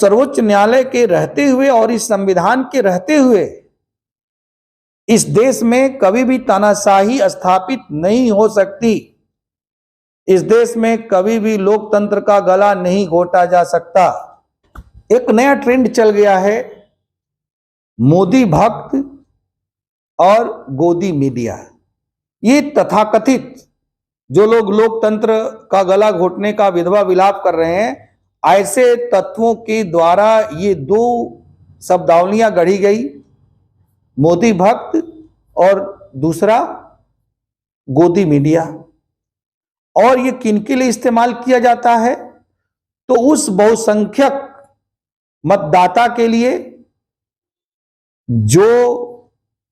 सर्वोच्च न्यायालय के रहते हुए और इस संविधान के रहते हुए इस देश में कभी भी तानाशाही स्थापित नहीं हो सकती। इस देश में कभी भी लोकतंत्र का गला नहीं घोटा जा सकता। एक नया ट्रेंड चल गया है, मोदी भक्त और गोदी मीडिया। ये तथाकथित जो लोग लोकतंत्र का गला घोटने का विधवा विलाप कर रहे हैं, ऐसे तत्वों के द्वारा ये दो शब्दावलियां गढ़ी गई, मोदी भक्त और दूसरा गोदी मीडिया। और ये किनके लिए इस्तेमाल किया जाता है? तो उस बहुसंख्यक मतदाता के लिए जो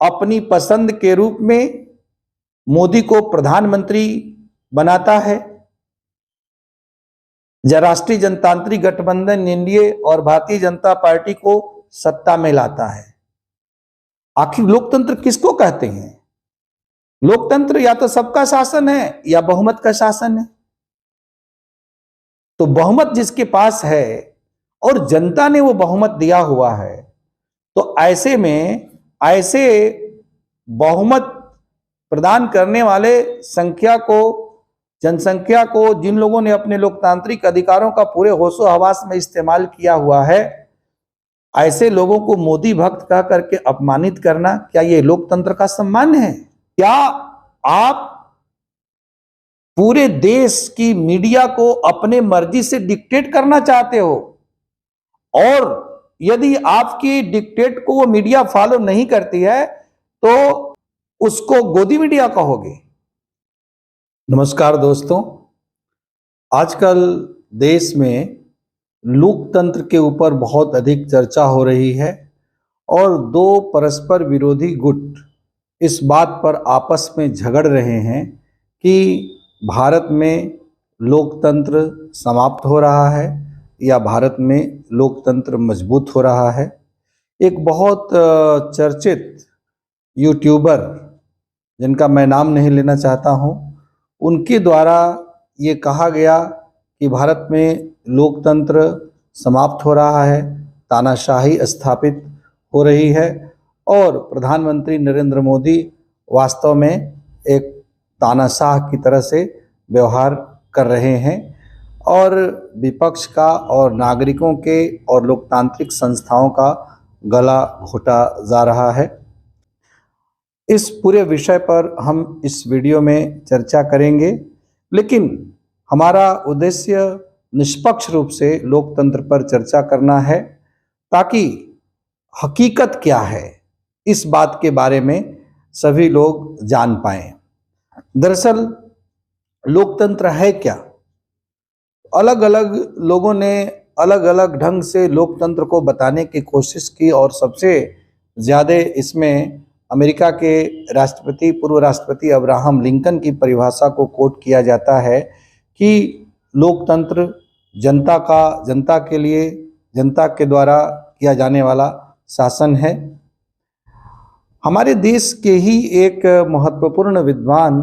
अपनी पसंद के रूप में मोदी को प्रधानमंत्री बनाता है, राष्ट्रीय जनतांत्रिक गठबंधन एनडीए और भारतीय जनता पार्टी को सत्ता में लाता है। आखिर लोकतंत्र किसको कहते हैं? लोकतंत्र या तो सबका शासन है या बहुमत का शासन है। तो बहुमत जिसके पास है और जनता ने वो बहुमत दिया हुआ है, तो ऐसे में ऐसे बहुमत प्रदान करने वाले जनसंख्या को जिन लोगों ने अपने लोकतांत्रिक अधिकारों का पूरे होशो हवास में इस्तेमाल किया हुआ है, ऐसे लोगों को मोदी भक्त कह करके अपमानित करना, क्या ये लोकतंत्र का सम्मान है? क्या आप पूरे देश की मीडिया को अपने मर्जी से डिक्टेट करना चाहते हो? और यदि आपकी डिक्टेट को वो मीडिया फॉलो नहीं करती है तो उसको गोदी मीडिया कहोगे? नमस्कार दोस्तों, आजकल देश में लोकतंत्र के ऊपर बहुत अधिक चर्चा हो रही है और दो परस्पर विरोधी गुट इस बात पर आपस में झगड़ रहे हैं कि भारत में लोकतंत्र समाप्त हो रहा है या भारत में लोकतंत्र मजबूत हो रहा है। एक बहुत चर्चित यूट्यूबर, जिनका मैं नाम नहीं लेना चाहता हूं, उनके द्वारा ये कहा गया कि भारत में लोकतंत्र समाप्त हो रहा है, तानाशाही स्थापित हो रही है और प्रधानमंत्री नरेंद्र मोदी वास्तव में एक तानाशाह की तरह से व्यवहार कर रहे हैं और विपक्ष का और नागरिकों के और लोकतांत्रिक संस्थाओं का गला घोटा जा रहा है। इस पूरे विषय पर हम इस वीडियो में चर्चा करेंगे, लेकिन हमारा उद्देश्य निष्पक्ष रूप से लोकतंत्र पर चर्चा करना है ताकि हकीकत क्या है इस बात के बारे में सभी लोग जान पाएं। दरअसल लोकतंत्र है क्या? अलग अलग लोगों ने अलग अलग ढंग से लोकतंत्र को बताने की कोशिश की और सबसे ज़्यादा इसमें अमेरिका के राष्ट्रपति, पूर्व राष्ट्रपति अब्राहम लिंकन की परिभाषा को कोट किया जाता है कि लोकतंत्र जनता के लिए, जनता के द्वारा किया जाने वाला शासन है। हमारे देश के ही एक महत्वपूर्ण विद्वान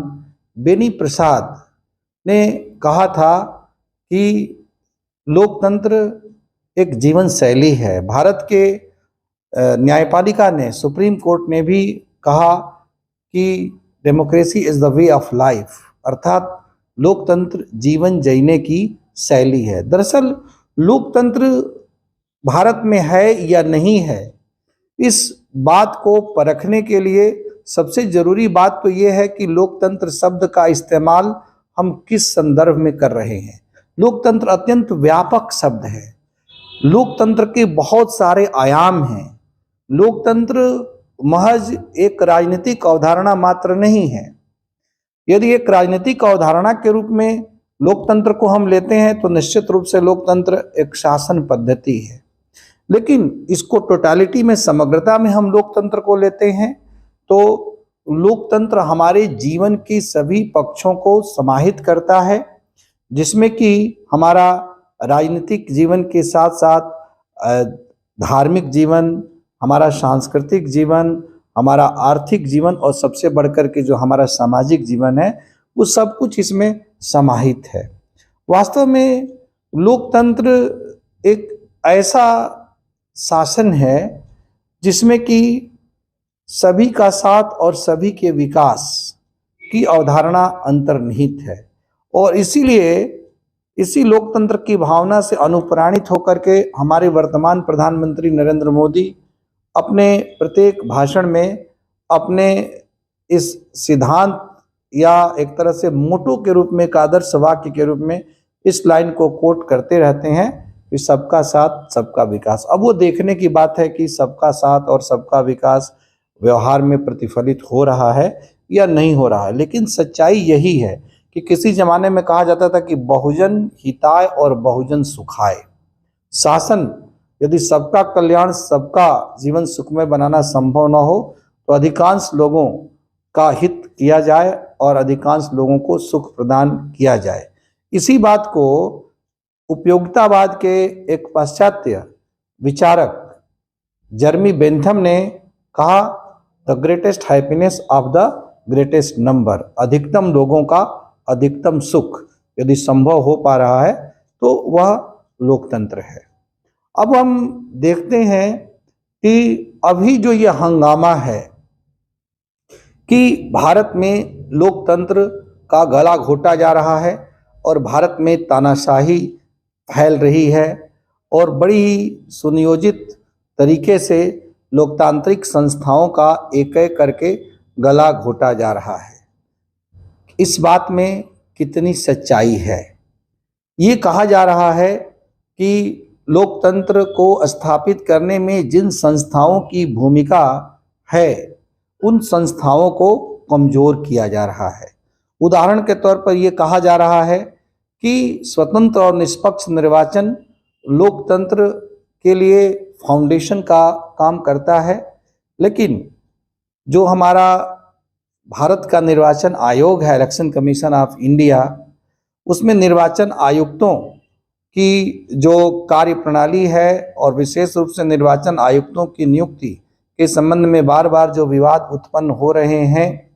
बेनी प्रसाद ने कहा था कि लोकतंत्र एक जीवन शैली है। भारत के न्यायपालिका ने, सुप्रीम कोर्ट ने भी कहा कि democracy is the way of life, अर्थात लोकतंत्र जीवन जीने की शैली है। दरअसल लोकतंत्र भारत में है या नहीं है, इस बात को परखने के लिए सबसे जरूरी बात तो यह है कि लोकतंत्र शब्द का इस्तेमाल हम किस संदर्भ में कर रहे हैं। लोकतंत्र अत्यंत व्यापक शब्द है। लोकतंत्र के बहुत सारे आयाम हैं। लोकतंत्र महज एक राजनीतिक अवधारणा मात्र नहीं है। यदि एक राजनीतिक अवधारणा के रूप में लोकतंत्र को हम लेते हैं तो निश्चित रूप से लोकतंत्र एक शासन पद्धति है, लेकिन इसको टोटालिटी में, समग्रता में हम लोकतंत्र को लेते हैं तो लोकतंत्र हमारे जीवन के सभी पक्षों को समाहित करता है, जिसमें कि हमारा राजनीतिक जीवन के साथ साथ धार्मिक जीवन, हमारा सांस्कृतिक जीवन, हमारा आर्थिक जीवन और सबसे बढ़कर के जो हमारा सामाजिक जीवन है, वो सब कुछ इसमें समाहित है। वास्तव में लोकतंत्र एक ऐसा शासन है जिसमें कि सभी का साथ और सभी के विकास की अवधारणा अंतर्निहित है, और इसीलिए इसी लोकतंत्र की भावना से अनुप्राणित होकर के हमारे वर्तमान प्रधानमंत्री नरेंद्र मोदी अपने प्रत्येक भाषण में अपने इस सिद्धांत या एक तरह से मोटो के रूप में, एक आदर्श वाक्य के रूप में इस लाइन को कोट करते रहते हैं कि सबका साथ सबका विकास। अब वो देखने की बात है कि सबका साथ और सबका विकास व्यवहार में प्रतिफलित हो रहा है या नहीं हो रहा है। लेकिन सच्चाई यही है कि किसी जमाने में कहा जाता था कि बहुजन हिताय और बहुजन सुखाय। शासन यदि सबका कल्याण, सबका जीवन सुखमय बनाना संभव न हो तो अधिकांश लोगों का हित किया जाए और अधिकांश लोगों को सुख प्रदान किया जाए। इसी बात को उपयोगितावाद के एक पाश्चात्य विचारक जर्मी बेंथम ने कहा, the greatest happiness of the greatest number. अधिकतम लोगों का अधिकतम सुख यदि संभव हो पा रहा है तो वह लोकतंत्र है। अब हम देखते हैं कि अभी जो यह हंगामा है कि भारत में लोकतंत्र का गला घोटा जा रहा है और भारत में तानाशाही फैल रही है और बड़ी ही सुनियोजित तरीके से लोकतांत्रिक संस्थाओं का एक एक करके गला घोटा जा रहा है। इस बात में कितनी सच्चाई है? ये कहा जा रहा है कि लोकतंत्र को स्थापित करने में जिन संस्थाओं की भूमिका है उन संस्थाओं को कमजोर किया जा रहा है। उदाहरण के तौर पर यह कहा जा रहा है कि स्वतंत्र और निष्पक्ष निर्वाचन लोकतंत्र के लिए फाउंडेशन का काम करता है, लेकिन जो हमारा भारत का निर्वाचन आयोग है, इलेक्शन कमीशन ऑफ इंडिया, उसमें निर्वाचन आयुक्तों की जो कार्य प्रणाली है और विशेष रूप से निर्वाचन आयुक्तों की नियुक्ति के संबंध में बार बार जो विवाद उत्पन्न हो रहे हैं,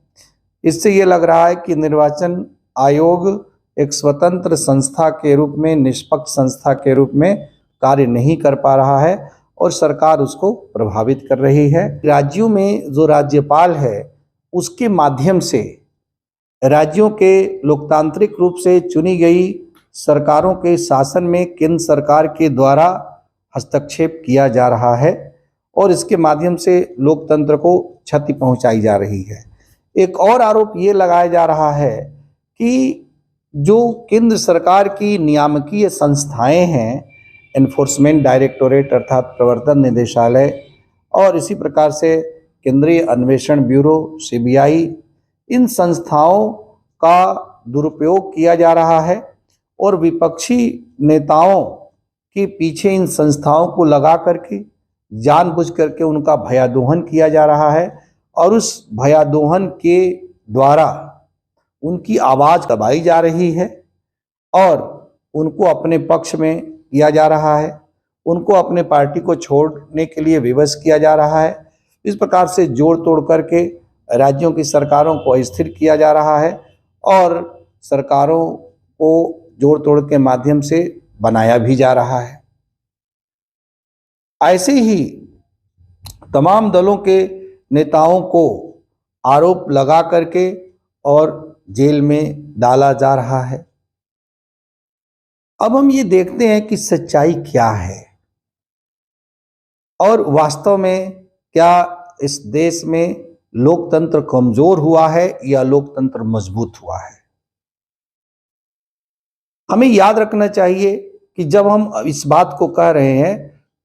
इससे ये लग रहा है कि निर्वाचन आयोग एक स्वतंत्र संस्था के रूप में, निष्पक्ष संस्था के रूप में कार्य नहीं कर पा रहा है और सरकार उसको प्रभावित कर रही है। राज्यों में जो राज्यपाल है उसके माध्यम से राज्यों के लोकतांत्रिक रूप से चुनी गई सरकारों के शासन में केंद्र सरकार के द्वारा हस्तक्षेप किया जा रहा है और इसके माध्यम से लोकतंत्र को क्षति पहुंचाई जा रही है। एक और आरोप ये लगाया जा रहा है कि जो केंद्र सरकार की नियामकीय संस्थाएं हैं, एनफोर्समेंट डायरेक्टोरेट अर्थात प्रवर्तन निदेशालय और इसी प्रकार से केंद्रीय अन्वेषण ब्यूरो सीबीआई, इन संस्थाओं का दुरुपयोग किया जा रहा है और विपक्षी नेताओं के पीछे इन संस्थाओं को लगा करके जानबूझ करके उनका भयादोहन किया जा रहा है और उस भयादोहन के द्वारा उनकी आवाज़ दबाई जा रही है और उनको अपने पक्ष में किया जा रहा है, उनको अपने पार्टी को छोड़ने के लिए विवश किया जा रहा है। इस प्रकार से जोड़ तोड़ करके राज्यों की सरकारों को अस्थिर किया जा रहा है और सरकारों को जोड़ तोड़ के माध्यम से बनाया भी जा रहा है। ऐसे ही तमाम दलों के नेताओं को आरोप लगा करके और जेल में डाला जा रहा है। अब हम ये देखते हैं कि सच्चाई क्या है और वास्तव में क्या इस देश में लोकतंत्र कमजोर हुआ है या लोकतंत्र मजबूत हुआ है। हमें याद रखना चाहिए कि जब हम इस बात को कह रहे हैं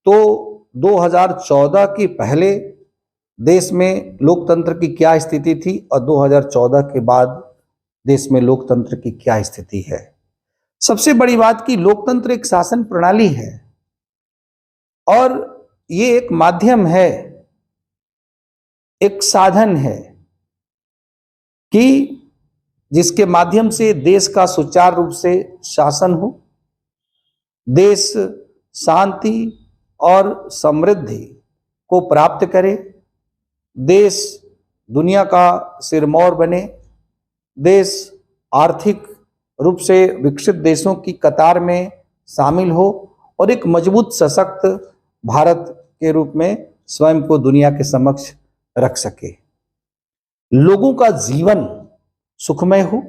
तो 2014 के पहले देश में लोकतंत्र की क्या स्थिति थी और 2014 के बाद देश में लोकतंत्र की क्या स्थिति है। सबसे बड़ी बात कि लोकतंत्र एक शासन प्रणाली है और ये एक माध्यम है, एक साधन है कि जिसके माध्यम से देश का सुचारू रूप से शासन हो, देश शांति और समृद्धि को प्राप्त करे, देश दुनिया का सिरमौर बने, देश आर्थिक रूप से विकसित देशों की कतार में शामिल हो और एक मजबूत सशक्त भारत के रूप में स्वयं को दुनिया के समक्ष रख सके, लोगों का जीवन सुखमय हो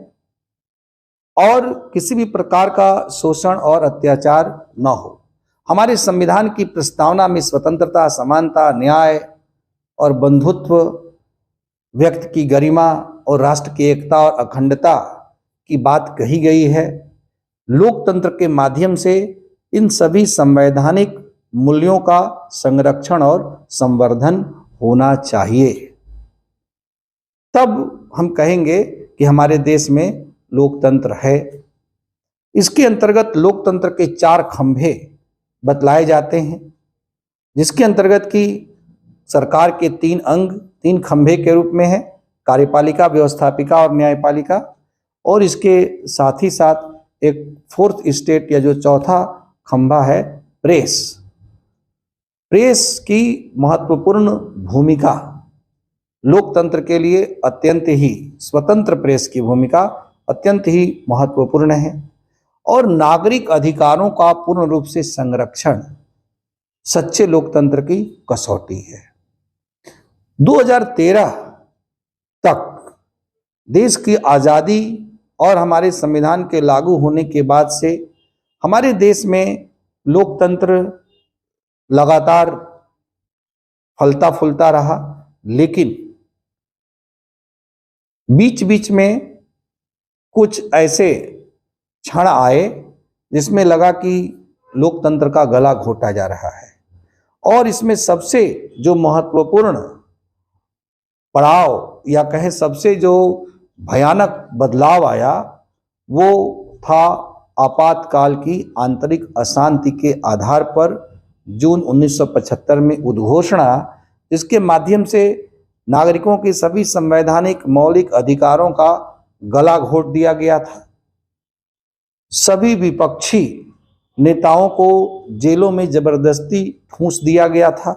और किसी भी प्रकार का शोषण और अत्याचार न हो। हमारे संविधान की प्रस्तावना में स्वतंत्रता, समानता, न्याय और बंधुत्व, व्यक्ति की गरिमा और राष्ट्र की एकता और अखंडता की बात कही गई है। लोकतंत्र के माध्यम से इन सभी संवैधानिक मूल्यों का संरक्षण और संवर्धन होना चाहिए, तब हम कहेंगे कि हमारे देश में लोकतंत्र है। इसके अंतर्गत लोकतंत्र के 4 खंभे बतलाए जाते हैं, जिसके अंतर्गत की सरकार के 3 अंग 3 खंभे के रूप में है, कार्यपालिका, व्यवस्थापिका और न्यायपालिका। और इसके साथ ही साथ एक 4th स्टेट या जो चौथा खंभा है, प्रेस। प्रेस की महत्वपूर्ण भूमिका लोकतंत्र के लिए अत्यंत ही, स्वतंत्र प्रेस की भूमिका अत्यंत ही महत्वपूर्ण है। और नागरिक अधिकारों का पूर्ण रूप से संरक्षण सच्चे लोकतंत्र की कसौटी है। 2013 तक देश की आज़ादी और हमारे संविधान के लागू होने के बाद से हमारे देश में लोकतंत्र लगातार फलता फूलता रहा, लेकिन बीच बीच में कुछ ऐसे क्षण आए जिसमें लगा कि लोकतंत्र का गला घोटा जा रहा है। और इसमें सबसे जो महत्वपूर्ण पड़ाव या कहें सबसे जो भयानक बदलाव आया वो था आपातकाल की आंतरिक अशांति के आधार पर जून 1975 में उद्घोषणा, जिसके माध्यम से नागरिकों के सभी संवैधानिक मौलिक अधिकारों का गला घोट दिया गया था। सभी विपक्षी नेताओं को जेलों में जबरदस्ती ठूंस दिया गया था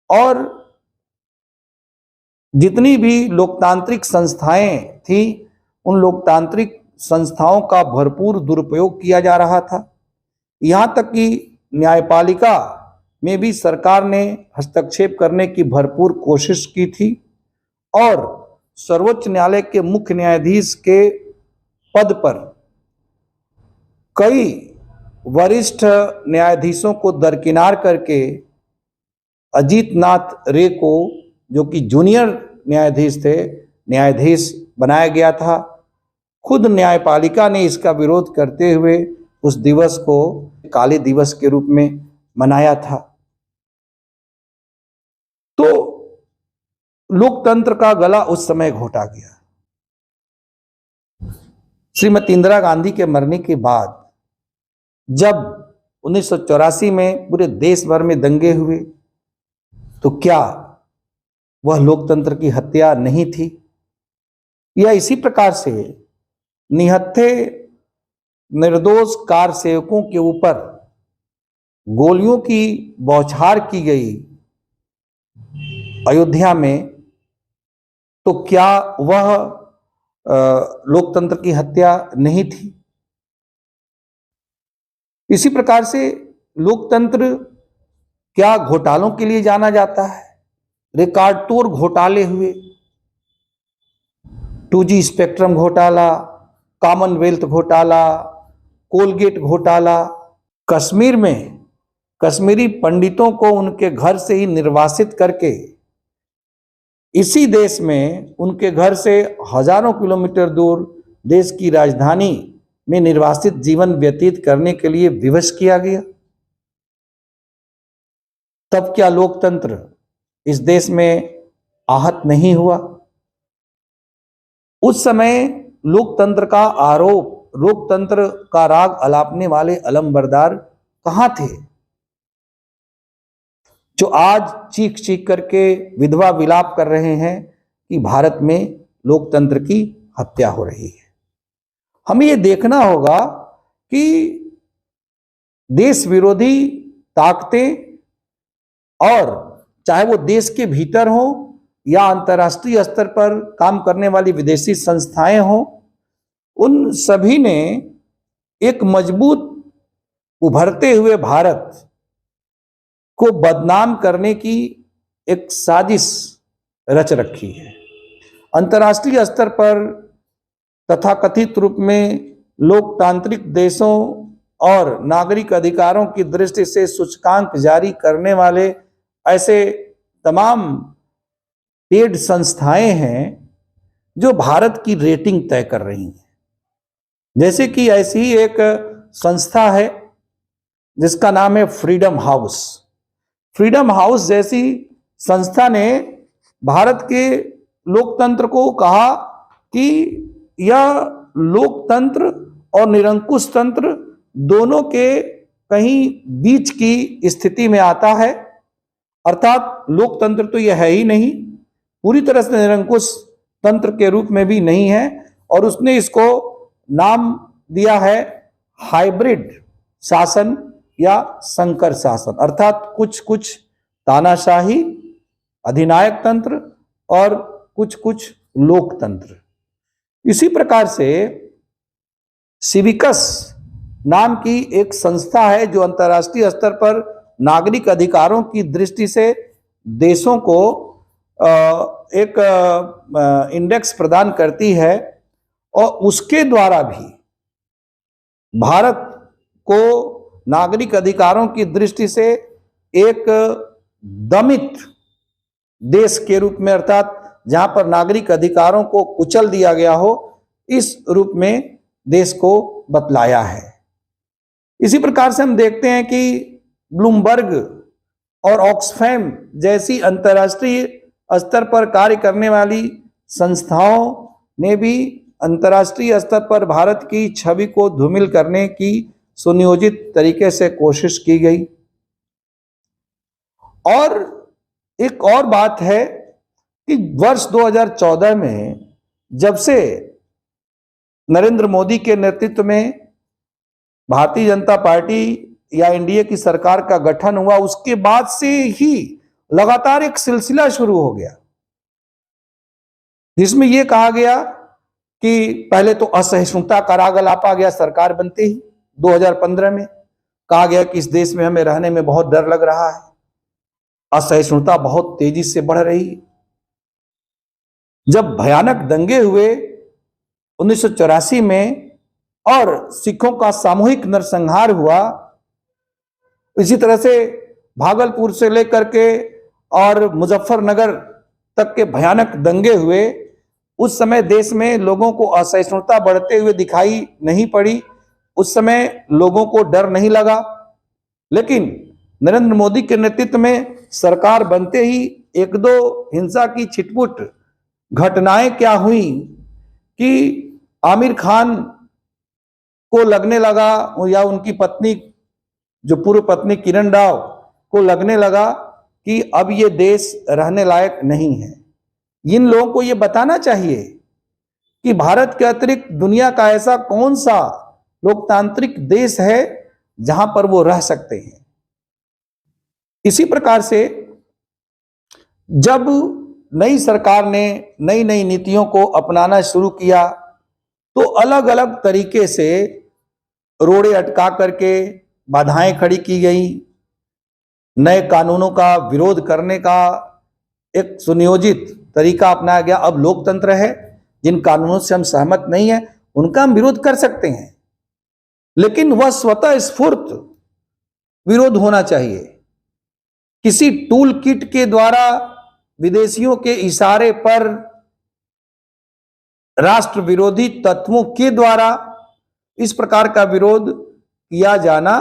और जितनी भी लोकतांत्रिक संस्थाएं थी उन लोकतांत्रिक संस्थाओं का भरपूर दुरुपयोग किया जा रहा था। यहाँ तक कि न्यायपालिका में भी सरकार ने हस्तक्षेप करने की भरपूर कोशिश की थी और सर्वोच्च न्यायालय के मुख्य न्यायाधीश के पद पर कई वरिष्ठ न्यायाधीशों को दरकिनार करके अजीत नाथ रे को, जो कि जूनियर न्यायाधीश थे, न्यायाधीश बनाया गया था। खुद न्यायपालिका ने इसका विरोध करते हुए उस दिवस को काले दिवस के रूप में मनाया था। तो लोकतंत्र का गला उस समय घोटा गया। श्रीमती इंदिरा गांधी के मरने के बाद जब 1984 में पूरे देश भर में दंगे हुए, तो क्या वह लोकतंत्र की हत्या नहीं थी? या इसी प्रकार से निहत्थे निर्दोष कार सेवकों के ऊपर गोलियों की बौछार की गई अयोध्या में, तो क्या वह लोकतंत्र की हत्या नहीं थी? इसी प्रकार से लोकतंत्र क्या घोटालों के लिए जाना जाता है? रिकॉर्ड तोड़ घोटाले हुए, 2G स्पेक्ट्रम घोटाला, कॉमनवेल्थ घोटाला, कोलगेट घोटाला। कश्मीर में कश्मीरी पंडितों को उनके घर से ही निर्वासित करके इसी देश में उनके घर से हजारों किलोमीटर दूर देश की राजधानी में निर्वासित जीवन व्यतीत करने के लिए विवश किया गया। तब क्या लोकतंत्र इस देश में आहत नहीं हुआ? उस समय लोकतंत्र का आरोप, लोकतंत्र का राग अलापने वाले अलमबरदार कहां थे, जो आज चीख चीख करके विधवा विलाप कर रहे हैं कि भारत में लोकतंत्र की हत्या हो रही है? हमें ये देखना होगा कि देश विरोधी ताकतें, और चाहे वो देश के भीतर हो या अंतर्राष्ट्रीय स्तर पर काम करने वाली विदेशी संस्थाएं हों, उन सभी ने एक मजबूत उभरते हुए भारत को बदनाम करने की एक साजिश रच रखी है। अंतर्राष्ट्रीय स्तर पर तथाकथित रूप में लोकतांत्रिक देशों और नागरिक अधिकारों की दृष्टि से सूचकांक जारी करने वाले ऐसे तमाम पेड संस्थाएं हैं जो भारत की रेटिंग तय कर रही हैं। जैसे कि ऐसी ही एक संस्था है जिसका नाम है फ्रीडम हाउस। फ्रीडम हाउस जैसी संस्था ने भारत के लोकतंत्र को कहा कि यह लोकतंत्र और निरंकुश तंत्र दोनों के कहीं बीच की स्थिति में आता है, अर्थात लोकतंत्र तो यह है ही नहीं, पूरी तरह से निरंकुश तंत्र के रूप में भी नहीं है, और उसने इसको नाम दिया है हाइब्रिड शासन या संकर शासन, अर्थात कुछ कुछ तानाशाही अधिनायक तंत्र और कुछ कुछ लोकतंत्र। इसी प्रकार से सिविकस नाम की एक संस्था है जो अंतर्राष्ट्रीय स्तर पर नागरिक अधिकारों की दृष्टि से देशों को एक इंडेक्स प्रदान करती है, और उसके द्वारा भी भारत को नागरिक अधिकारों की दृष्टि से एक दमित देश के रूप में, अर्थात जहां पर नागरिक अधिकारों को कुचल दिया गया हो, इस रूप में देश को बतलाया है। इसी प्रकार से हम देखते हैं कि ब्लूमबर्ग और ऑक्सफैम जैसी अंतर्राष्ट्रीय स्तर पर कार्य करने वाली संस्थाओं ने भी अंतर्राष्ट्रीय स्तर पर भारत की छवि को धूमिल करने की सुनियोजित तरीके से कोशिश की गई। और एक और बात है कि वर्ष 2014 में जब से नरेंद्र मोदी के नेतृत्व में भारतीय जनता पार्टी या एनडीए की सरकार का गठन हुआ, उसके बाद से ही लगातार एक सिलसिला शुरू हो गया जिसमें यह कहा गया कि पहले तो असहिष्णुता का राग अलापा गया सरकार बनते ही। 2015 में कहा गया कि इस देश में हमें रहने में बहुत डर लग रहा है, असहिष्णुता बहुत तेजी से बढ़ रही है। जब भयानक दंगे हुए 1984 में और सिखों का सामूहिक नरसंहार हुआ, इसी तरह से भागलपुर से लेकर के और मुजफ्फरनगर तक के भयानक दंगे हुए, उस समय देश में लोगों को असहिष्णुता बढ़ते हुए दिखाई नहीं पड़ी, उस समय लोगों को डर नहीं लगा। लेकिन नरेंद्र मोदी के नेतृत्व में सरकार बनते ही एक दो हिंसा की छिटपुट घटनाएं क्या हुई कि आमिर खान को लगने लगा, या उनकी पत्नी जो पूर्व पत्नी किरण राव को लगने लगा कि अब ये देश रहने लायक नहीं है। इन लोगों को ये बताना चाहिए कि भारत के अतिरिक्त दुनिया का ऐसा कौन सा लोकतांत्रिक देश है जहां पर वो रह सकते हैं। इसी प्रकार से जब नई सरकार ने नई नई नीतियों को अपनाना शुरू किया तो अलग अलग तरीके से रोड़े अटका करके बाधाएं खड़ी की गई, नए कानूनों का विरोध करने का एक सुनियोजित तरीका अपनाया गया। अब लोकतंत्र है, जिन कानूनों से हम सहमत नहीं हैं उनका हम विरोध कर सकते हैं, लेकिन वह स्वतः स्फूर्त विरोध होना चाहिए। किसी टूल किट के द्वारा विदेशियों के इशारे पर राष्ट्र विरोधी तत्वों के द्वारा इस प्रकार का विरोध किया जाना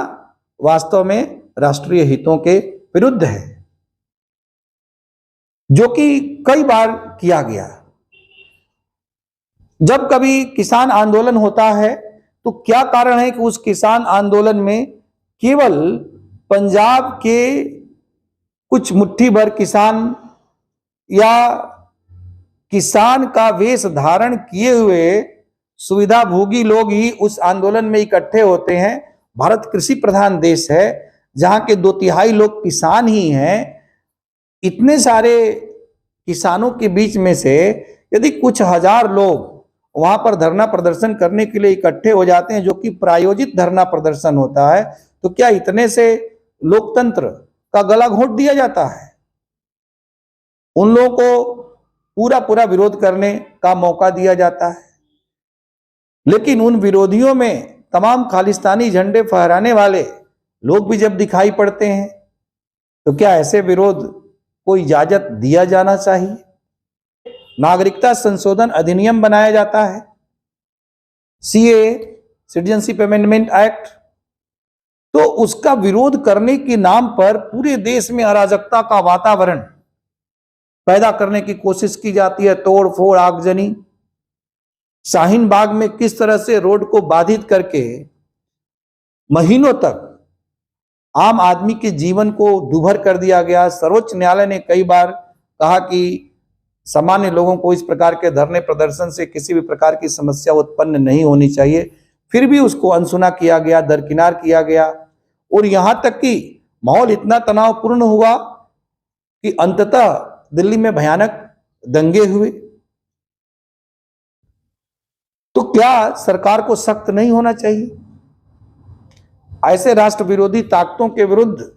वास्तव में राष्ट्रीय हितों के विरुद्ध है, जो कि कई बार किया गया। जब कभी किसान आंदोलन होता है तो क्या कारण है कि उस किसान आंदोलन में केवल पंजाब के कुछ मुट्ठी भर किसान या किसान का वेश धारण किए हुए सुविधाभोगी लोग ही उस आंदोलन में इकट्ठे होते हैं। भारत कृषि प्रधान देश है जहां के 2/3 लोग किसान ही हैं। इतने सारे किसानों के बीच में से यदि कुछ हजार लोग वहां पर धरना प्रदर्शन करने के लिए इकट्ठे हो जाते हैं, जो कि प्रायोजित धरना प्रदर्शन होता है, तो क्या इतने से लोकतंत्र का गला घोंट दिया जाता है? उन लोगों को पूरा पूरा विरोध करने का मौका दिया जाता है, लेकिन उन विरोधियों में तमाम खालिस्तानी झंडे फहराने वाले लोग भी जब दिखाई पड़ते हैं, तो क्या ऐसे विरोध को इजाजत दिया जाना चाहिए? नागरिकता संशोधन अधिनियम बनाया जाता है, सीए, सिटीजनशिप अमेंडमेंट एक्ट, तो उसका विरोध करने के नाम पर पूरे देश में अराजकता का वातावरण पैदा करने की कोशिश की जाती है। तोड़ फोड़, आगजनी, शाहीन बाग में किस तरह से रोड को बाधित करके महीनों तक आम आदमी के जीवन को दूभर कर दिया गया। सर्वोच्च न्यायालय ने कई बार कहा कि सामान्य लोगों को इस प्रकार के धरने प्रदर्शन से किसी भी प्रकार की समस्या उत्पन्न नहीं होनी चाहिए, फिर भी उसको अनसुना किया गया, दरकिनार किया गया, और यहां तक कि माहौल इतना तनावपूर्ण हुआ कि अंततः दिल्ली में भयानक दंगे हुए। तो क्या सरकार को सख्त नहीं होना चाहिए? ऐसे राष्ट्र विरोधी ताकतों के विरुद्ध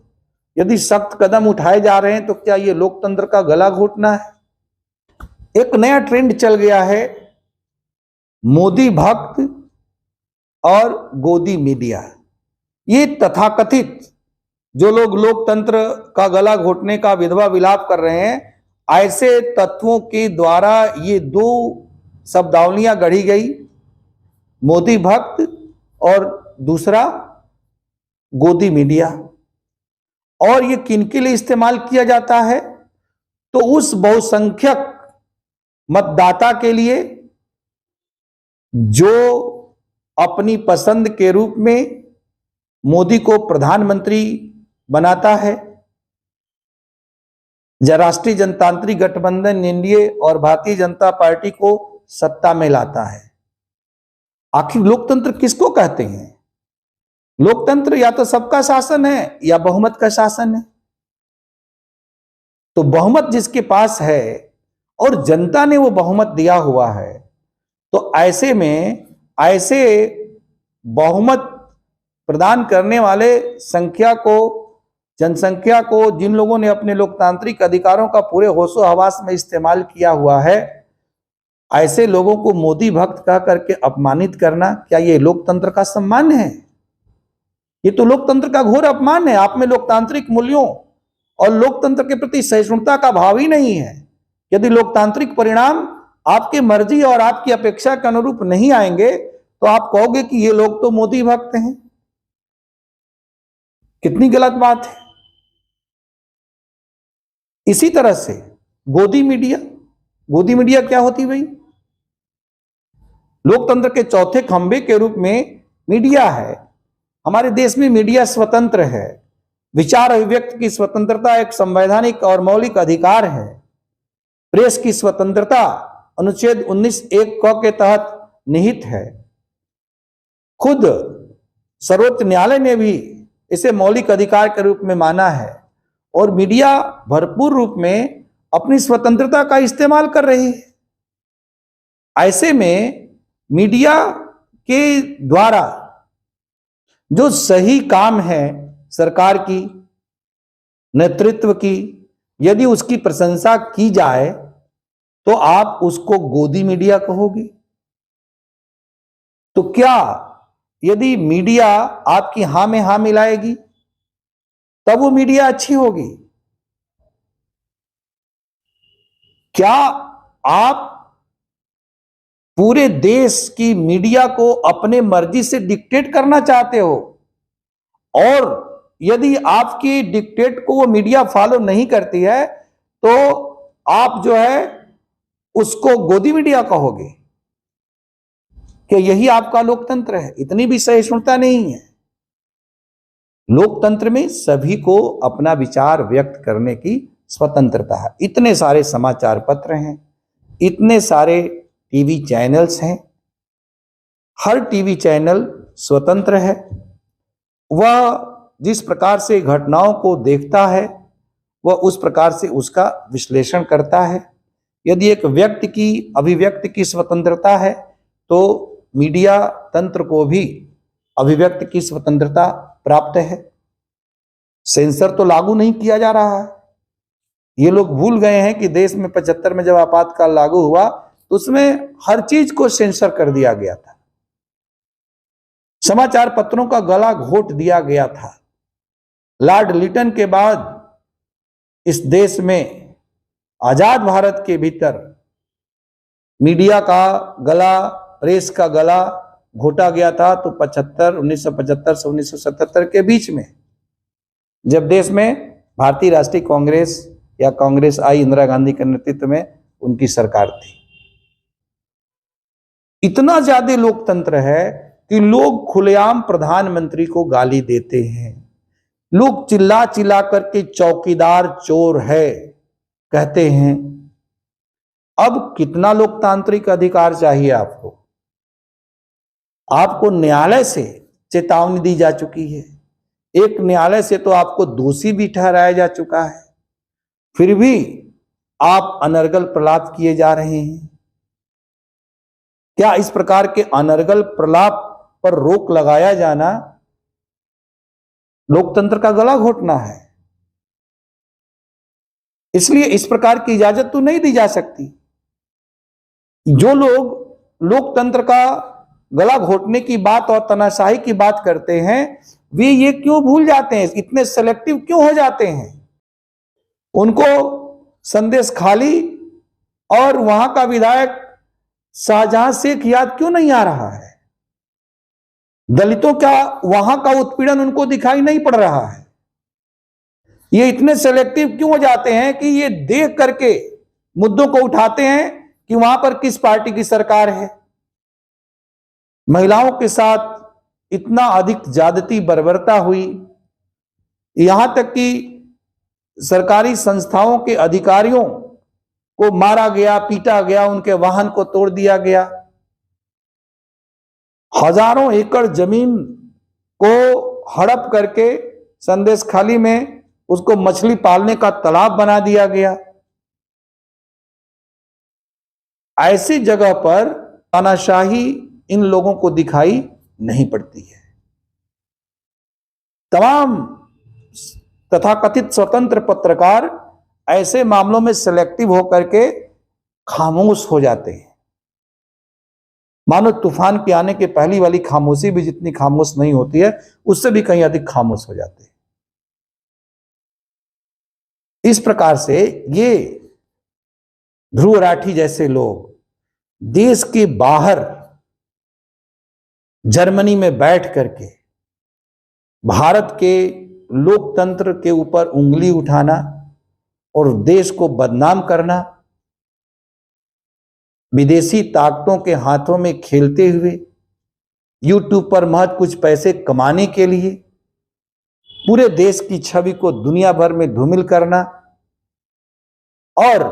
यदि सख्त कदम उठाए जा रहे हैं, तो क्या ये लोकतंत्र का गला घोटना है? एक नया ट्रेंड चल गया है, मोदी भक्त और गोदी मीडिया। ये तथाकथित जो लोग लोकतंत्र का गला घोटने का विधवा विलाप कर रहे हैं, ऐसे तत्वों के द्वारा ये दो शब्दावलियां गढ़ी गई, मोदी भक्त और दूसरा गोदी मीडिया। और ये किनके लिए इस्तेमाल किया जाता है? तो उस बहुसंख्यक मतदाता के लिए जो अपनी पसंद के रूप में मोदी को प्रधानमंत्री बनाता है, राष्ट्रीय जनतांत्रिक गठबंधन एनडीए और भारतीय जनता पार्टी को सत्ता में लाता है। आखिर लोकतंत्र किसको कहते हैं? लोकतंत्र या तो सबका शासन है या बहुमत का शासन है। तो बहुमत जिसके पास है और जनता ने वो बहुमत दिया हुआ है, तो ऐसे में ऐसे बहुमत प्रदान करने वाले जनसंख्या को जिन लोगों ने अपने लोकतांत्रिक अधिकारों का पूरे होशो हवास में इस्तेमाल किया हुआ है, ऐसे लोगों को मोदी भक्त कह करके अपमानित करना, क्या ये लोकतंत्र का सम्मान है? ये तो लोकतंत्र का घोर अपमान है। आप में लोकतांत्रिक मूल्यों और लोकतंत्र के प्रति सहिष्णुता का भाव ही नहीं है। यदि लोकतांत्रिक परिणाम आपके मर्जी और आपकी अपेक्षा के अनुरूप नहीं आएंगे, तो आप कहोगे कि ये लोग तो मोदी भक्त हैं। कितनी गलत बात है। इसी तरह से गोदी मीडिया क्या होती भाई? लोकतंत्र के चौथे खंभे के रूप में मीडिया है। हमारे देश में मीडिया स्वतंत्र है। विचार अभिव्यक्ति की स्वतंत्रता एक संवैधानिक और मौलिक अधिकार है। प्रेस की स्वतंत्रता अनुच्छेद 19(1) क के तहत निहित है। खुद सर्वोच्च न्यायालय ने भी इसे मौलिक अधिकार के रूप में माना है, और मीडिया भरपूर रूप में अपनी स्वतंत्रता का इस्तेमाल कर रही है। ऐसे में मीडिया के द्वारा जो सही काम है सरकार की, नेतृत्व की, यदि उसकी प्रशंसा की जाए, तो आप उसको गोदी मीडिया कहोगे। तो क्या यदि मीडिया आपकी हां में हां मिलाएगी, तब वो मीडिया अच्छी होगी? क्या आप पूरे देश की मीडिया को अपने मर्जी से डिक्टेट करना चाहते हो, और यदि आपकी डिक्टेट को वो मीडिया फॉलो नहीं करती है, तो आप जो है उसको गोदी मीडिया कहोगे? कि यही आपका लोकतंत्र है? इतनी भी सहिष्णुता नहीं है। लोकतंत्र में सभी को अपना विचार व्यक्त करने की स्वतंत्रता है। इतने सारे समाचार पत्र हैं, इतने सारे टीवी चैनल्स हैं, हर टीवी चैनल स्वतंत्र है। वह जिस प्रकार से घटनाओं को देखता है, वह उस प्रकार से उसका विश्लेषण करता है। यदि एक व्यक्ति की अभिव्यक्ति की स्वतंत्रता है, तो मीडिया तंत्र को भी अभिव्यक्ति की स्वतंत्रता प्राप्त है। सेंसर तो लागू नहीं किया जा रहा है। ये लोग भूल गए हैं कि देश में 75 में जब आपातकाल लागू हुआ तो उसमें हर चीज को सेंसर कर दिया गया था। समाचार पत्रों का गला घोट दिया गया था। लॉर्ड लिटन के बाद इस देश में आजाद भारत के भीतर मीडिया का गला, प्रेस का गला घोटा गया था। तो 1975 से 1977 के बीच में जब देश में भारतीय राष्ट्रीय कांग्रेस या कांग्रेस आई, इंदिरा गांधी के नेतृत्व में उनकी सरकार थी। इतना ज्यादा लोकतंत्र है कि लोग खुलेआम प्रधानमंत्री को गाली देते हैं। लोग चिल्ला चिल्ला करके चौकीदार चोर है कहते हैं। अब कितना लोकतांत्रिक अधिकार चाहिए आपको? आपको न्यायालय से चेतावनी दी जा चुकी है। एक न्यायालय से तो आपको दोषी भी ठहराया जा चुका है, फिर भी आप अनर्गल प्रलाप किए जा रहे हैं। क्या इस प्रकार के अनर्गल प्रलाप पर रोक लगाया जाना लोकतंत्र का गला घोटना है? इसलिए इस प्रकार की इजाजत तो नहीं दी जा सकती। जो लोग लोकतंत्र का गला घोटने की बात और तानाशाही की बात करते हैं, वे ये क्यों भूल जाते हैं, इतने सेलेक्टिव क्यों हो जाते हैं? उनको संदेश खाली और वहां का विधायक शाहजहां शेख याद क्यों नहीं आ रहा है? दलितों का वहां का उत्पीड़न उनको दिखाई नहीं पड़ रहा है? ये इतने सेलेक्टिव क्यों हो जाते हैं कि ये देख करके मुद्दों को उठाते हैं कि वहां पर किस पार्टी की सरकार है। महिलाओं के साथ इतना अधिक ज्यादती बर्बरता हुई, यहां तक कि सरकारी संस्थाओं के अधिकारियों को मारा गया, पीटा गया, उनके वाहन को तोड़ दिया गया। हजारों एकड़ जमीन को हड़प करके संदेश खाली में उसको मछली पालने का तालाब बना दिया गया। ऐसी जगह पर तानाशाही इन लोगों को दिखाई नहीं पड़ती है। तमाम तथाकथित स्वतंत्र पत्रकार ऐसे मामलों में सिलेक्टिव होकर के खामोश हो जाते हैं। मानो तूफान के आने के पहली वाली खामोशी भी जितनी खामोश नहीं होती है, उससे भी कहीं अधिक खामोश हो जाते हैं। इस प्रकार से ये ध्रुव राठी जैसे लोग देश के बाहर जर्मनी में बैठ करके भारत के लोकतंत्र के ऊपर उंगली उठाना और देश को बदनाम करना, विदेशी ताकतों के हाथों में खेलते हुए यूट्यूब पर महज कुछ पैसे कमाने के लिए पूरे देश की छवि को दुनिया भर में धूमिल करना और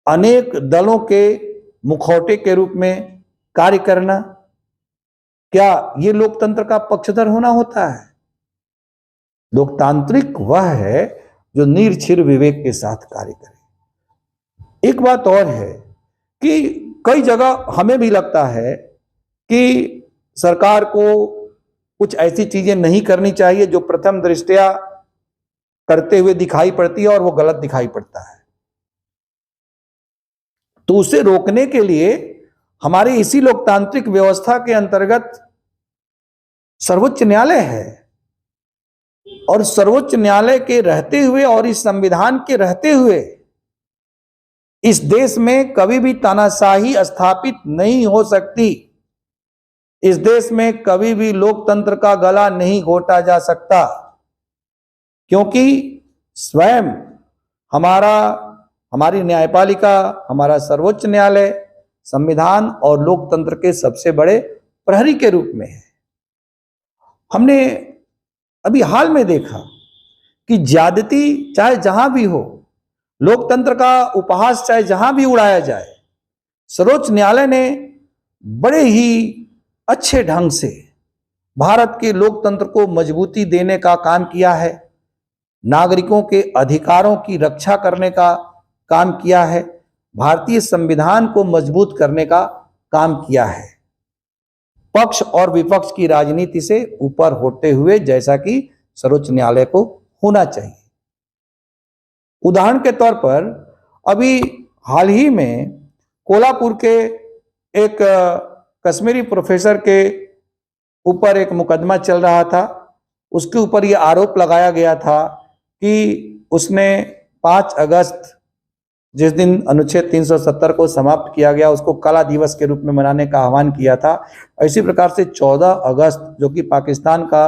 अनेक दलों के मुखौटे के रूप में कार्य करना, क्या ये लोकतंत्र का पक्षधर होना होता है? लोकतांत्रिक वह है जो निर्छिर विवेक के साथ कार्य करे। एक बात और है कि कई जगह हमें भी लगता है कि सरकार को कुछ ऐसी चीजें नहीं करनी चाहिए जो प्रथम दृष्टया करते हुए दिखाई पड़ती है और वो गलत दिखाई पड़ता है। तो उसे रोकने के लिए हमारी इसी लोकतांत्रिक व्यवस्था के अंतर्गत सर्वोच्च न्यायालय है, और सर्वोच्च न्यायालय के रहते हुए और इस संविधान के रहते हुए इस देश में कभी भी तानाशाही स्थापित नहीं हो सकती। इस देश में कभी भी लोकतंत्र का गला नहीं घोटा जा सकता, क्योंकि स्वयं हमारी न्यायपालिका, हमारा सर्वोच्च न्यायालय संविधान और लोकतंत्र के सबसे बड़े प्रहरी के रूप में है। हमने अभी हाल में देखा कि ज्यादती चाहे जहां भी हो, लोकतंत्र का उपहास चाहे जहां भी उड़ाया जाए, सर्वोच्च न्यायालय ने बड़े ही अच्छे ढंग से भारत के लोकतंत्र को मजबूती देने का काम किया है, नागरिकों के अधिकारों की रक्षा करने का काम किया है, भारतीय संविधान को मजबूत करने का काम किया है। पक्ष और विपक्ष की राजनीति से ऊपर होते हुए, जैसा कि सर्वोच्च न्यायालय को होना चाहिए। उदाहरण के तौर पर अभी हाल ही में कोल्हापुर के एक कश्मीरी प्रोफेसर के ऊपर एक मुकदमा चल रहा था। उसके ऊपर यह आरोप लगाया गया था कि उसने 5 अगस्त, जिस दिन अनुच्छेद 370 को समाप्त किया गया, उसको काला दिवस के रूप में मनाने का आह्वान किया था। इसी प्रकार से 14 अगस्त, जो कि पाकिस्तान का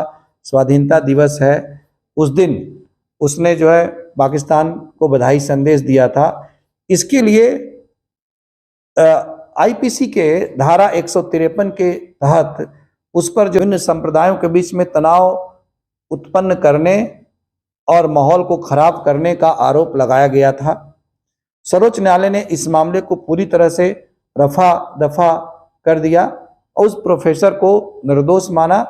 स्वाधीनता दिवस है, उस दिन उसने जो है पाकिस्तान को बधाई संदेश दिया था। इसके लिए आईपीसी के धारा 153 के तहत उस पर जो इन संप्रदायों के बीच में तनाव उत्पन्न करने और माहौल को खराब करने का आरोप लगाया गया था। सर्वोच्च न्यायालय ने इस मामले को पूरी तरह से रफा दफा कर दिया और उस प्रोफेसर को निर्दोष माना।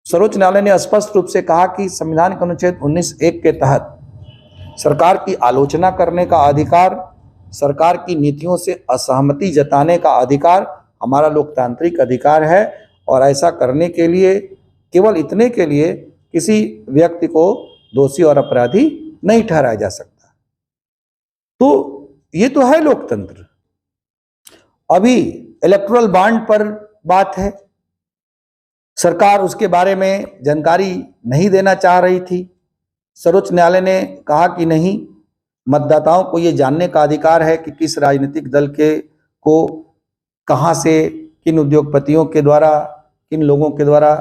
सर्वोच्च न्यायालय ने स्पष्ट रूप से कहा कि संविधान के अनुच्छेद 19(1) के तहत सरकार की आलोचना करने का अधिकार, सरकार की नीतियों से असहमति जताने का अधिकार हमारा लोकतांत्रिक अधिकार है और ऐसा करने के लिए, केवल इतने के लिए, किसी व्यक्ति को दोषी और अपराधी नहीं ठहराया जा सकता। तो ये तो है लोकतंत्र। अभी इलेक्टोरल बॉन्ड पर बात है। सरकार उसके बारे में जानकारी नहीं देना चाह रही थी। सर्वोच्च न्यायालय ने कहा कि नहीं, मतदाताओं को ये जानने का अधिकार है कि किस राजनीतिक दल के को कहां से, किन उद्योगपतियों के द्वारा, किन लोगों के द्वारा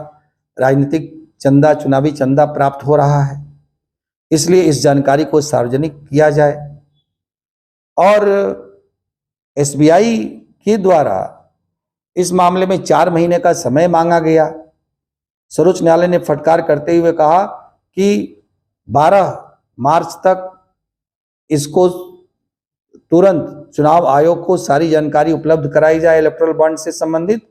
राजनीतिक चंदा, चुनावी चंदा प्राप्त हो रहा है। इसलिए इस जानकारी को सार्वजनिक किया जाए। और एसबीआई के द्वारा इस मामले में 4 महीने का समय मांगा गया। सर्वोच्च न्यायालय ने फटकार करते हुए कहा कि 12 मार्च तक इसको तुरंत चुनाव आयोग को सारी जानकारी उपलब्ध कराई जाए इलेक्टोरल बॉन्ड से संबंधित,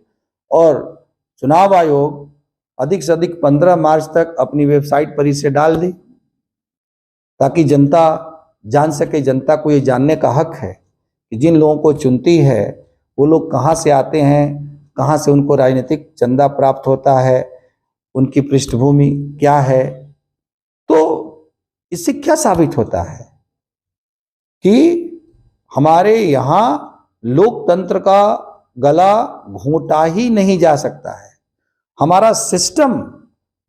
और चुनाव आयोग अधिक से अधिक 15 मार्च तक अपनी वेबसाइट पर इसे डाल दे, ताकि जनता जान सके। जनता को ये जानने का हक है कि जिन लोगों को चुनती है वो लोग कहाँ से आते हैं, कहाँ से उनको राजनीतिक चंदा प्राप्त होता है, उनकी पृष्ठभूमि क्या है। तो इससे क्या साबित होता है कि हमारे यहाँ लोकतंत्र का गला घोंटा ही नहीं जा सकता है। हमारा सिस्टम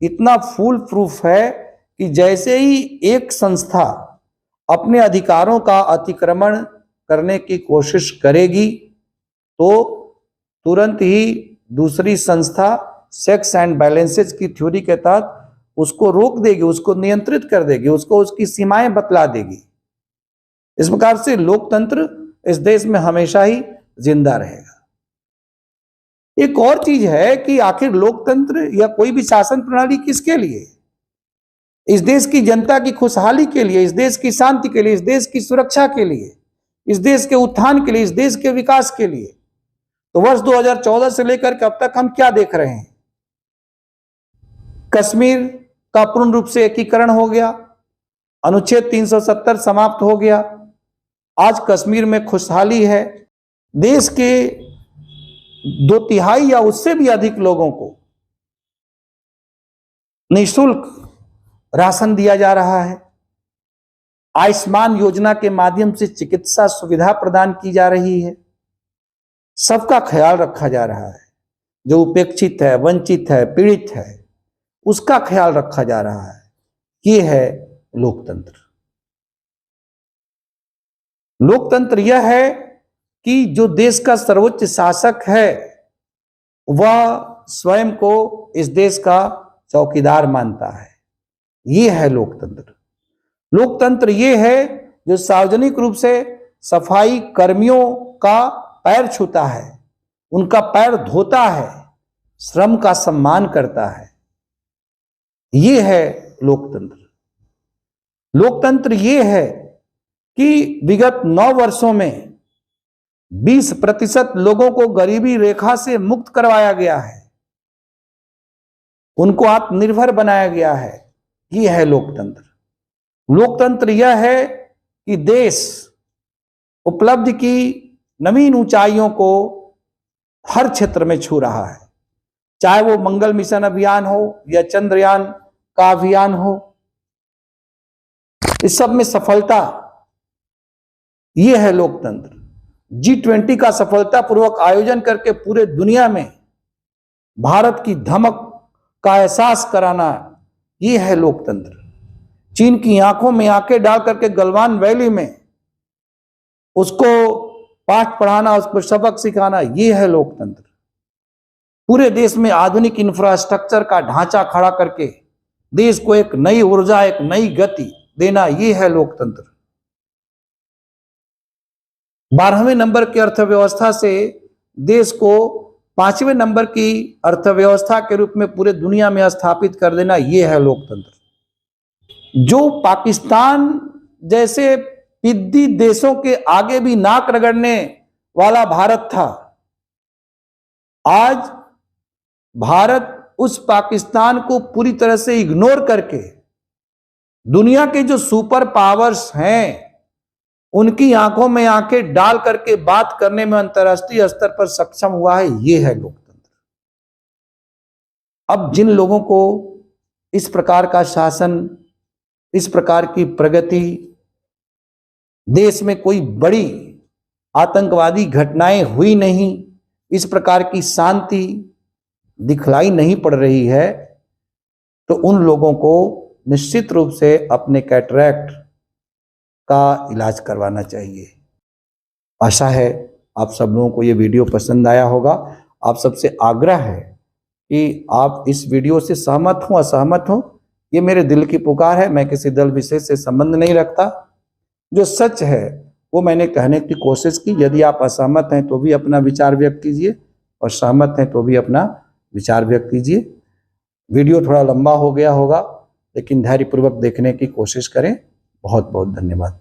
इतना फूल प्रूफ है कि जैसे ही एक संस्था अपने अधिकारों का अतिक्रमण करने की कोशिश करेगी तो तुरंत ही दूसरी संस्था चेक्स एंड बैलेंसेज की थ्योरी के तहत उसको रोक देगी, उसको नियंत्रित कर देगी, उसको उसकी सीमाएं बतला देगी। इस प्रकार से लोकतंत्र इस देश में हमेशा ही जिंदा रहेगा। एक और चीज है कि आखिर लोकतंत्र या कोई भी शासन प्रणाली किसके लिए? इस देश की जनता की खुशहाली के लिए, इस देश की शांति के लिए, इस देश की सुरक्षा के लिए, इस देश के उत्थान के लिए, इस देश के विकास के लिए। तो वर्ष 2014 से लेकर के अब तक हम क्या देख रहे हैं? कश्मीर का पूर्ण रूप से एकीकरण हो गया, अनुच्छेद 370 समाप्त हो गया, आज कश्मीर में खुशहाली है। देश के 2/3 या उससे भी अधिक लोगों को निःशुल्क राशन दिया जा रहा है। आयुष्मान योजना के माध्यम से चिकित्सा सुविधा प्रदान की जा रही है। सबका ख्याल रखा जा रहा है। जो उपेक्षित है, वंचित है, पीड़ित है, उसका ख्याल रखा जा रहा है। ये है लोकतंत्र। लोकतंत्र यह है कि जो देश का सर्वोच्च शासक है वह स्वयं को इस देश का चौकीदार मानता है। ये है लोकतंत्र। लोकतंत्र ये है जो सार्वजनिक रूप से सफाई कर्मियों का पैर छूता है, उनका पैर धोता है, श्रम का सम्मान करता है। ये है लोकतंत्र। लोकतंत्र ये है कि विगत 9 वर्षों में 20% लोगों को गरीबी रेखा से मुक्त करवाया गया है, उनको आत्मनिर्भर बनाया गया है। ये है लोकतंत्र। लोकतंत्र यह है कि देश उपलब्धि की नवीन ऊंचाइयों को हर क्षेत्र में छू रहा है। चाहे वो मंगल मिशन अभियान हो या चंद्रयान का अभियान हो, इस सब में सफलता, ये है लोकतंत्र। G20 का सफलतापूर्वक आयोजन करके पूरे दुनिया में भारत की धमक का एहसास कराना, ये है लोकतंत्र। चीन की आंखों में आंखें डाल करके गलवान वैली में उसको पाठ पढ़ाना, उसको सबक सिखाना, ये है लोकतंत्र। पूरे देश में आधुनिक इंफ्रास्ट्रक्चर का ढांचा खड़ा करके देश को एक नई ऊर्जा, एक नई गति देना, ये है लोकतंत्र। 12वें नंबर की अर्थव्यवस्था से देश को 5वें नंबर की अर्थव्यवस्था के रूप में पूरे दुनिया में स्थापित कर देना, ये है लोकतंत्र। जो पाकिस्तान जैसे पिद्दी देशों के आगे भी नाक रगड़ने वाला भारत था, आज भारत उस पाकिस्तान को पूरी तरह से इग्नोर करके दुनिया के जो सुपर पावर्स हैं उनकी आंखों में आंखें डाल करके बात करने में अंतर्राष्ट्रीय स्तर पर सक्षम हुआ है, ये है लोकतंत्र। अब जिन लोगों को इस प्रकार का शासन, इस प्रकार की प्रगति, देश में कोई बड़ी आतंकवादी घटनाएं हुई नहीं, इस प्रकार की शांति दिखलाई नहीं पड़ रही है, तो उन लोगों को निश्चित रूप से अपने कैटरैक्ट का इलाज करवाना चाहिए। आशा है आप सब लोगों को ये वीडियो पसंद आया होगा। आप सबसे आग्रह है कि आप इस वीडियो से सहमत हो असहमत हो, ये मेरे दिल की पुकार है। मैं किसी दल विशेष से संबंध नहीं रखता, जो सच है वो मैंने कहने की कोशिश की। यदि आप असहमत हैं तो भी अपना विचार व्यक्त कीजिए और सहमत हैं तो भी अपना विचार व्यक्त कीजिए। वीडियो थोड़ा लंबा हो गया होगा, लेकिन धैर्यपूर्वक देखने की कोशिश करें। बहुत बहुत धन्यवाद।